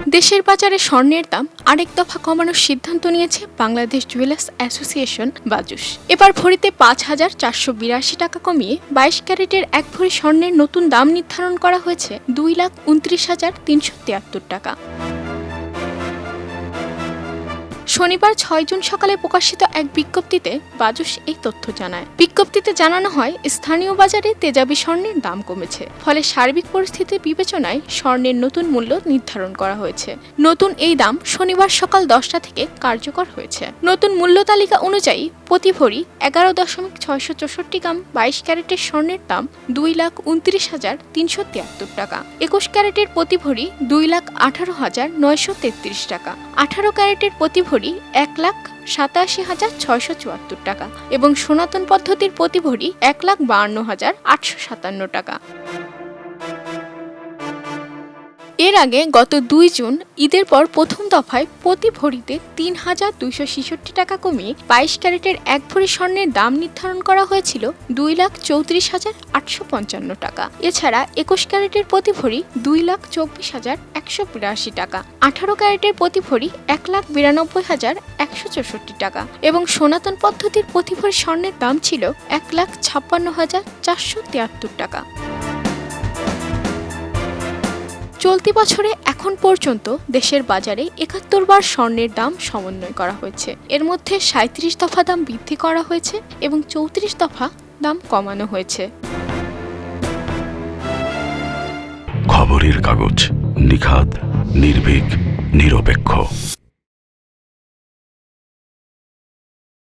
দেশের বাজারে স্বর্ণের দাম আরেক দফা কমানোর সিদ্ধান্ত নিয়েছে বাংলাদেশ জুয়েলার্স অ্যাসোসিয়েশন বাজুস। এবার ভরিতে ৫,৪৮২ টাকা কমিয়ে ২২ ক্যারেটের এক ভরি স্বর্ণের নতুন দাম নির্ধারণ করা হয়েছে ২,২৯,৩৭৩ টাকা। শনিবার ৬ জুন সকালে প্রকাশিত এক বিজ্ঞপ্তিতে বাজুস এই তথ্য জানায়। বিজ্ঞপ্তিতে জানানো হয়, স্থানীয় বাজারে তেজাবি স্বর্ণের দাম কমেছে, ফলে সার্বিক পরিস্থিতি বিবেচনায় স্বর্ণের নতুন মূল্য নির্ধারণ করা হয়েছে। নতুন এই দাম শনিবার সকাল ১০টা থেকে কার্যকর হয়েছে। নতুন মূল্য তালিকা অনুযায়ী প্রতি ভরি ১১,৬৬৪ গ্রাম ২২ ক্যারেটের স্বর্ণের দাম ২,২৯,৩৭৩ টাকা। ২১ ক্যারেটের প্রতি ভরি ২,১৮,৯৩৩ টাকা। ১৮ ক্যারেটের প্রতি ভরি ১,৮৭,৬৭৪ টাকা এবং সনাতন পদ্ধতির প্রতি ভরি ১,৫২,৮৫৭ টাকা। এর আগে গত ২ জুন ঈদের পর প্রথম দফায় প্রতি ভরিতে ৩,২৬৬ টাকা কমিয়ে ২২ ক্যারেটের এক ভরি স্বর্ণের দাম নির্ধারণ করা হয়েছিল ২,৩৪,৮৫৫ টাকা। এছাড়া ২১ ক্যারেটের প্রতি ভরি ২,২৪,১৮২ টাকা, ১৮ ক্যারেটের প্রতি ভরি ১,৯২,১৬৪ টাকা এবং সনাতন পদ্ধতির প্রতি ভরি স্বর্ণের দাম ছিল ১,৫৬,৪৭৩ টাকা। চলতি বছরে এখন পর্যন্ত দেশের বাজারে ৭১ বার স্বর্ণের দাম সমন্বয় করা হয়েছে। এর মধ্যে ৩৭ দফা দাম বৃদ্ধি করা হয়েছে এবং ৩৪ দফা দাম কমানো হয়েছে। খবরের কাগজ, নিখাদ, নির্ভীক, নিরপেক্ষ।